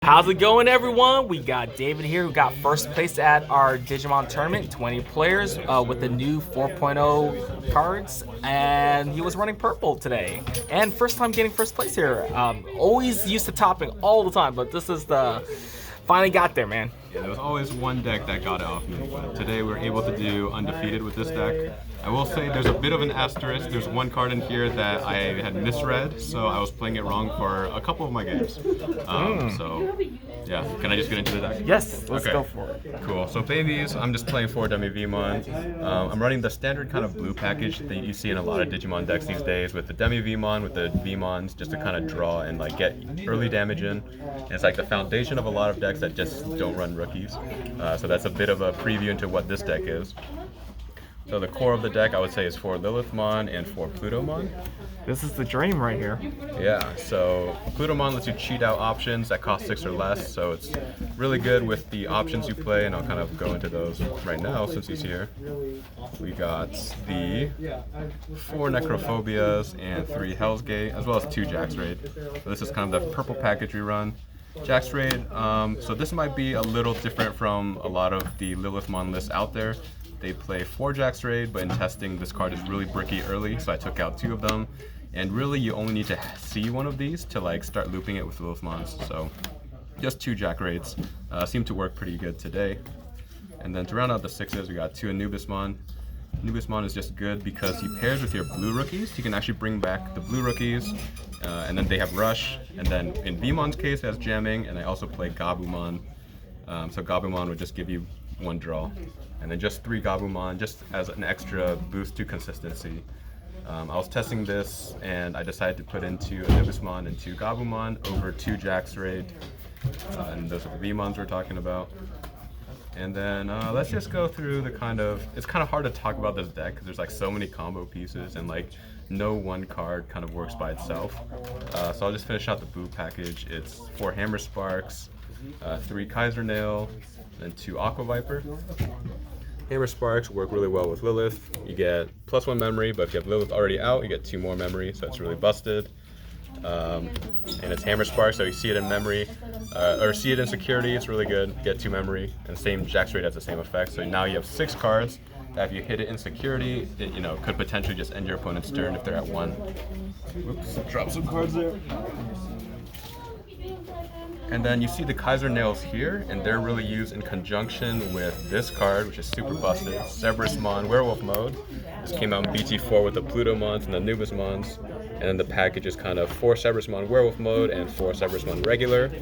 How's it going, everyone? We got David here who got first place at our Digimon tournament, 20 players with the new 4.0 cards, and he was running purple today. And first time getting first place here. Always used to topping all the time, but this is the finally got there, man. Yeah, there was always one deck that got it off me, but today we were able to do undefeated with this deck. I will say there's a bit of an asterisk. There's one card in here that I had misread, so I was playing it wrong for a couple of my games. So, yeah, can I just get into the deck? Yes, let's go for it. Cool. So babies, I'm just playing 4 dummy Vmon. I'm running the standard kind of blue package that you see in a lot of Digimon decks these days with the dummy Vmon, with the Vmons, just to kind of draw and like get early damage in. And it's like the foundation of a lot of decks that just don't run rookies. So that's a bit of a preview into what this deck is. So the core of the deck, I would say, is 4 Lilithmon and 4 Plutomon. This is the dream right here. Yeah, so Plutomon lets you cheat out options that cost 6 or less, so it's really good with the options you play, and I'll kind of go into those right now since he's here. We got the 4 Necrophobias and 3 Hell's Gate, as well as 2 Jax Raid. So this is kind of the purple package we run. Jax Raid, so this might be a little different from a lot of the Lilithmon lists out there. They play 4 Jax Raid, but in testing this card is really bricky early, so I took out 2 of them. And really you only need to see one of these to like start looping it with Lilithmons. So just 2 Jax Raids seem to work pretty good today. And then to round out the 6s, we got 2 Anubismon. Anubismon is just good because he pairs with your blue rookies. You can actually bring back the blue rookies, and then they have Rush. And then in Vmon's case, it has Jamming, and I also play Gabumon. So Gabumon would just give you 1 draw. And then just 3 Gabumon, just as an extra boost to consistency. I was testing this, and I decided to put in 2 Anubismon and 2 Gabumon over 2 Jax Raid. And those are the Vmons we're talking about. And then let's just go through the kind of, it's kind of hard to talk about this deck because there's like so many combo pieces and like no one card kind of works by itself. So I'll just finish out the boot package. It's 4 Hammer Sparks, 3 Kaiser Nail, and 2 Aqua Viper. Hammer Sparks work really well with Lilith. You get +1 memory, but if you have Lilith already out, you get 2 more memory, so it's really busted. And it's Hammer Sparks, so you see it in memory, or see it in security, it's really good. You get 2 memory, and same Jax Raid has the same effect. So now you have 6 cards that if you hit it in security, it could potentially just end your opponent's turn if they're at 1. Whoops, drop some cards there. And then you see the Kaiser Nails here, and they're really used in conjunction with this card, which is super busted, Cerberusmon Werewolf Mode. This came out in BT4 with the Plutomons and the Anubismons, and then the package is kind of 4 Cerberusmon Werewolf Mode and 4 Cerberusmon Regular.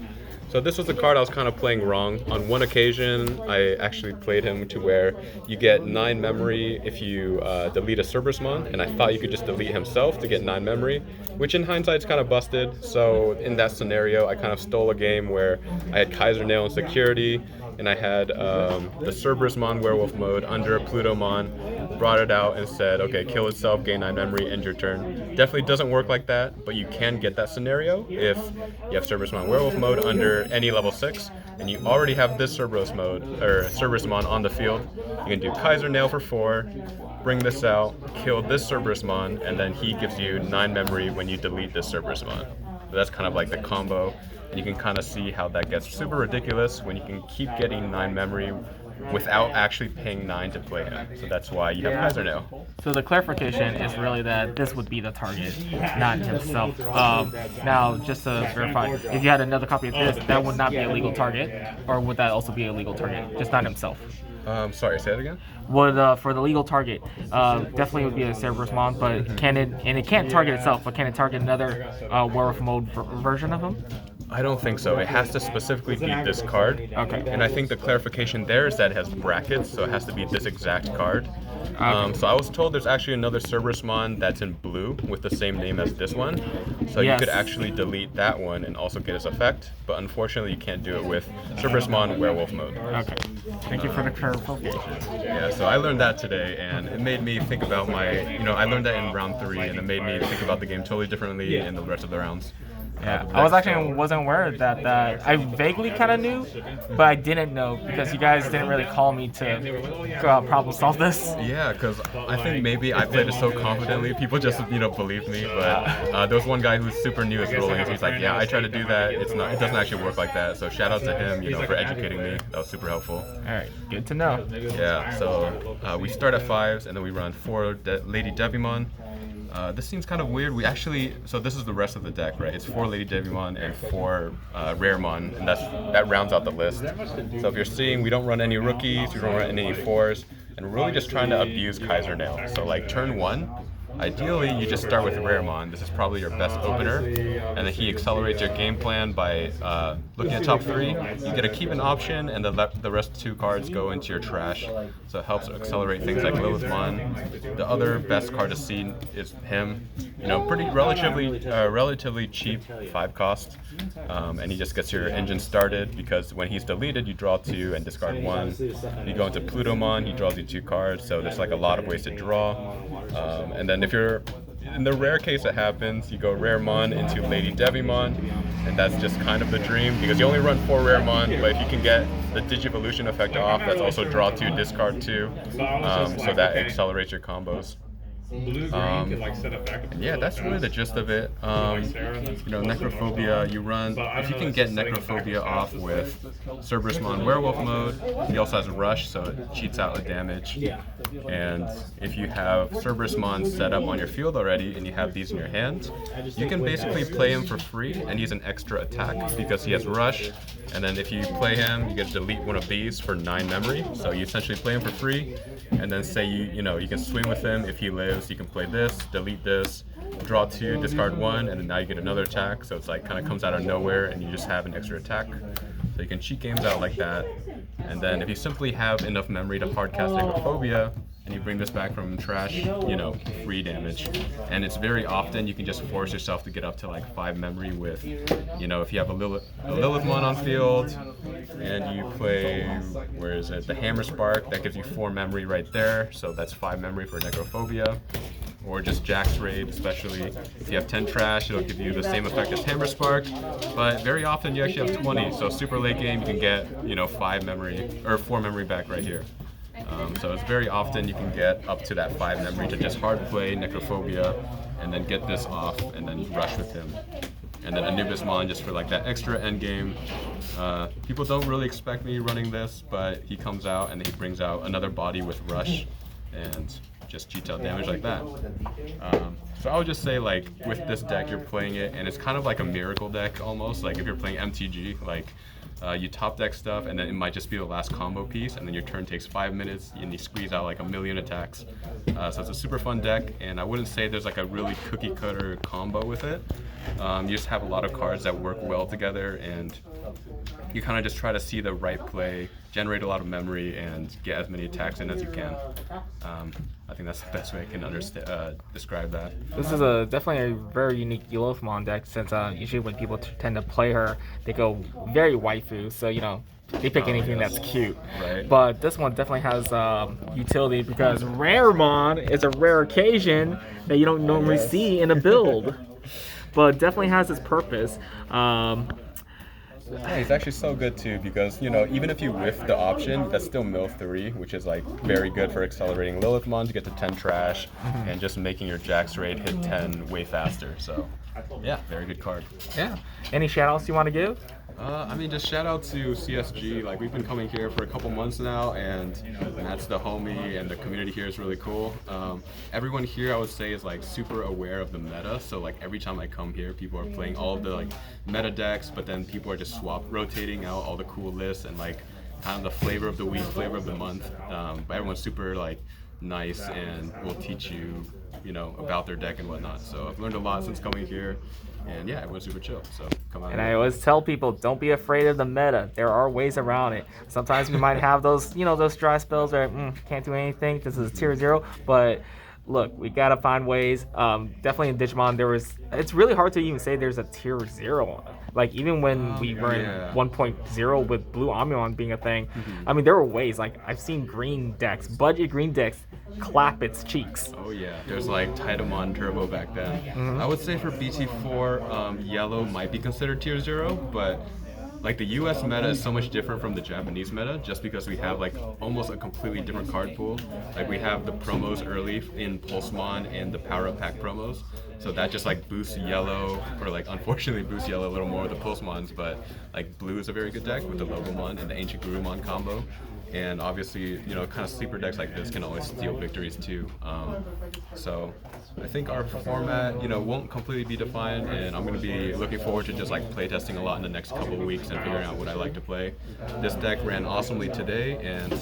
So this was the card I was kind of playing wrong. On one occasion, I actually played him to where you get 9 memory if you delete a Cerberusmon, and I thought you could just delete himself to get 9 memory, which in hindsight is kind of busted. So in that scenario, I kind of stole a game where I had Kaiser Nail in security, and I had the Cerberusmon Werewolf Mode under a Plutomon, brought it out and said, okay, kill itself, gain 9 memory, end your turn. Definitely doesn't work like that, but you can get that scenario if you have Cerberusmon Werewolf Mode under any level 6, and you already have this Cerberusmon on the field. You can do Kaiser Nail for 4, bring this out, kill this Cerberusmon, and then he gives you 9 memory when you delete this Cerberusmon. So that's kind of like the combo, and you can kind of see how that gets super ridiculous when you can keep getting 9 memory without actually paying 9 to play him. So that's why you have Kaiser Nail. So the clarification is really that this would be the target, not himself. Now, just to verify, if you had another copy of this, that would not be a legal target, or would that also be a legal target, just not himself? Sorry, say that again? Would for the legal target, definitely would be a Cerberusmon, but can it, and it can't target itself, but can it target another Werewolf Mode version of him? I don't think so. It has to specifically be this card. Okay. And I think the clarification there is that it has brackets, so it has to be this exact card. Okay. So I was told there's actually another Cerberusmon that's in blue with the same name as this one. So Yes. you could actually delete that one and also get its effect, but unfortunately you can't do it with Cerberusmon Werewolf Mode. Okay. Thank you for the clarification. Yeah, so I learned that today, and it made me think about I learned that in round 3, and it made me think about the game totally differently in the rest of the rounds. Yeah, the I was deck, actually so- wasn't aware of that. I vaguely kind of knew, but I didn't know because you guys didn't really call me to problem solve this. Yeah, because I think maybe I played it so confidently, people just believed me. But there was one guy who's super new at rolling. He's like, yeah, I tried to do that. It doesn't actually work like that. So shout out to him, for educating me. That was super helpful. All right, good to know. Yeah. So we start at 5s and then we run 4 Lady Devimon. This seems kind of weird. So this is the rest of the deck, right? It's 4 Lady Devimon and 4 Raremon, and that rounds out the list. So if you're seeing, we don't run any rookies, we don't run any 4s, and we're really just trying to abuse Kaiser Nail. So like turn 1, ideally you just start with Raremon. This is probably your best opener, and then he accelerates your game plan by looking at top 3. You get a keep an option, and the rest 2 cards go into your trash. So it helps accelerate things like Lilithmon. The other best card to see is him. Pretty relatively cheap 5 cost, and he just gets your engine started because when he's deleted, you draw 2 and discard 1. You go into Plutomon, he draws you 2 cards. So there's like a lot of ways to draw, and then if you're in the rare case it happens, you go Raremon into Lady Devimon, and that's just kind of the dream because you only run 4 Raremon, but if you can get the Digivolution effect off, that's also draw 2, discard 2, so that accelerates your combos. Yeah, that's really the gist of it. Necrophobia, you run, if you can get Necrophobia off with Cerberusmon Werewolf mode, he also has Rush, so it cheats out the damage. And if you have Cerberusmon set up on your field already and you have these in your hand, you can basically play him for free and use an extra attack because he has Rush. And then if you play him, you get to delete one of these for 9 memory. So you essentially play him for free, and then say you can swing with him. If he lives, you can play this, delete this, draw 2, discard 1, and then now you get another attack. So it's like kind of comes out of nowhere, and you just have an extra attack. So you can cheat games out like that. And then if you simply have enough memory to hardcast Necrophobia, and you bring this back from trash, free damage. And it's very often you can just force yourself to get up to like 5 memory with, if you have a Lilithmon on field, and you play, the Hammer Spark, that gives you 4 memory right there, so that's 5 memory for Necrophobia. Or just Jack's Raid, especially if you have 10 trash, it'll give you the same effect as Hammer Spark, but very often you actually have 20, so super late game you can get 5 memory, or 4 memory back right here. So it's very often you can get up to that 5 memory to just hard play Necrophobia, and then get this off, and then rush with him. And then Anubismon just for like that extra end game. People don't really expect me running this, but he comes out and he brings out another body with Rush, and just cheats out damage like that. So I would just say, like, with this deck you're playing it, and it's kind of like a miracle deck almost. Like if you're playing MTG, like you top deck stuff, and then it might just be the last combo piece, and then your turn takes 5 minutes, and you squeeze out like a million attacks. So it's a super fun deck, and I wouldn't say there's like a really cookie cutter combo with it. You just have a lot of cards that work well together, and you kind of just try to see the right play, generate a lot of memory, and get as many attacks in as you can. I think that's the best way I can describe that. This is definitely a very unique Lilithmon deck, since usually when people tend to play her, they go very waifu, so they pick anything that's cute. Right. But this one definitely has utility because Raremon is a rare occasion that you don't normally see in a build, but definitely has its purpose. Yeah, he's actually so good too because, even if you whiff the option, that's still mill 3, which is like very good for accelerating Lilithmon to get to 10 trash and just making your Jack's Raid hit 10 way faster. So, yeah, very good card. Yeah. Any shout outs you want to give? Just shout out to CSG. Like, we've been coming here for a couple months now, and Matt's the homie, and the community here is really cool. Everyone here, I would say, is like super aware of the meta. So like every time I come here, people are playing all of the like meta decks, but then people are just rotating out all the cool lists and like kind of the flavor of the week, flavor of the month. But everyone's super like nice and will teach you, about their deck and whatnot. So I've learned a lot since coming here. And yeah, everyone's super chill, so come on. And I always tell people, don't be afraid of the meta. There are ways around it. Sometimes we might have those, those dry spells where can't do anything. This is a tier 0, but look, we gotta find ways. Definitely in Digimon, it's really hard to even say there's a tier 0. Like even when we were in 1.0 with Blue Omnion being a thing, there were ways. Like I've seen green decks, budget green decks, clap its cheeks. Oh yeah, there's like Digimon Turbo back then. I would say for BT4, yellow might be considered tier 0, but like the US meta is so much different from the Japanese meta just because we have like almost a completely different card pool. Like we have the promos early in Pulsemon and the power up pack promos. So that just like boosts yellow, or like unfortunately boosts yellow a little more with the Pulsemons, but like blue is a very good deck with the Logomon and the Ancient Gurumon combo. And obviously, you know, kind of sleeper decks like this can always steal victories too. So I think our format, you know, won't completely be defined, and I'm going to be looking forward to just like playtesting a lot in the next couple of weeks and figuring out what I like to play. This deck ran awesomely today, and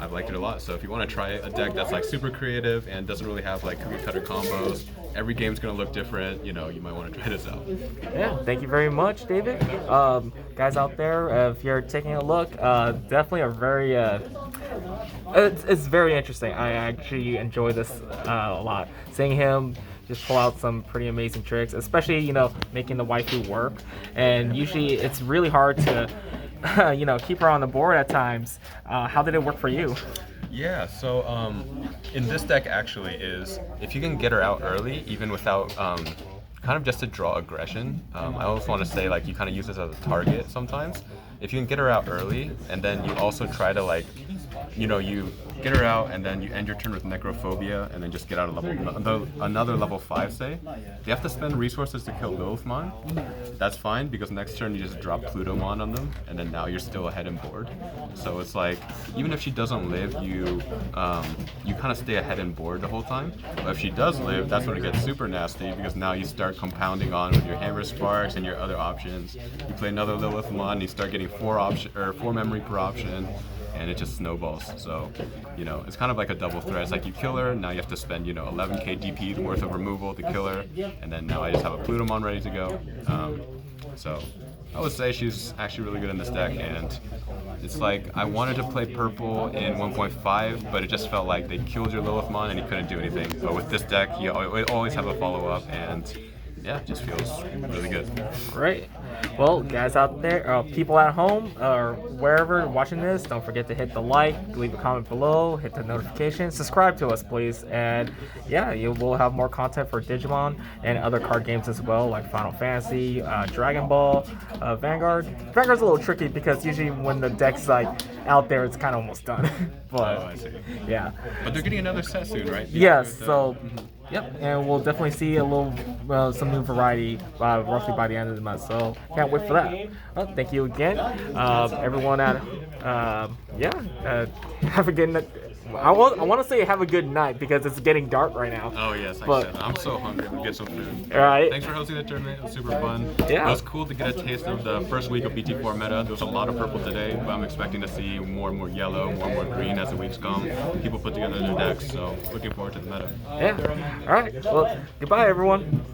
I've liked it a lot. So if you want to try a deck that's like super creative and doesn't really have like cookie cutter combos, every game's going to look different, you know, you might want to try this out. Yeah, thank you very much, David. Guys out there, if you're taking a look, definitely a very it's very interesting. I actually enjoy this a lot. Seeing him just pull out some pretty amazing tricks, especially, you know, making the waifu work. And usually it's really hard to you know, keep her on the board at times. How did it work for you? Yeah, so in this deck actually is, if you can get her out early, even without kind of just to draw aggression, I always want to say like you kind of use this as a target sometimes. If you can get her out early, and then you also try to like, you know, you get her out and then you end your turn with Necrophobia and then just get out of another level 5, say. If you have to spend resources to kill Lilithmon, that's fine, because next turn you just drop Plutomon on them, and then now you're still ahead in board. So it's like, even if she doesn't live, you kind of stay ahead in board the whole time. But if she does live, that's when it gets super nasty, because now you start compounding on with your Hammer Sparks and your other options. You play another Lilithmon, and you start getting 4 memory per option, and it just snowballs. So, you know, it's kind of like a double threat. It's like you kill her, now you have to spend, you know, 11k DP worth of removal to kill her, and then now I just have a Plutomon ready to go. So I would say she's actually really good in this deck, and it's like I wanted to play purple in 1.5, but it just felt like they killed your Lilithmon and you couldn't do anything. But with this deck, you always have a follow-up, and yeah, it just feels really good. Great. Well, guys out there, people at home or wherever watching this, don't forget to hit the like, leave a comment below, hit the notification, subscribe to us, please. And yeah, you will have more content for Digimon and other card games as well, like Final Fantasy, Dragon Ball, Vanguard. Vanguard's a little tricky because usually when the deck's like out there, it's kind of almost done. But Oh, I see. yeah. But they're getting another set soon, right? Yes. So. Yep, and we'll definitely see a little, some new variety roughly by the end of the month. So can't wait for that. Well, thank you again, everyone. Have a good night. I want to say have a good night because it's getting dark right now. Oh yes, But- I said, I'm so hungry. We'll get some food. All right. Thanks for hosting the tournament. It was super fun. Yeah. It was cool to get a taste of the first week of BT4 meta. There was a lot of purple today, but I'm expecting to see more and more yellow, more and more green as the weeks come. People put together their decks, so looking forward to the meta. Yeah. All right. Well, goodbye, everyone.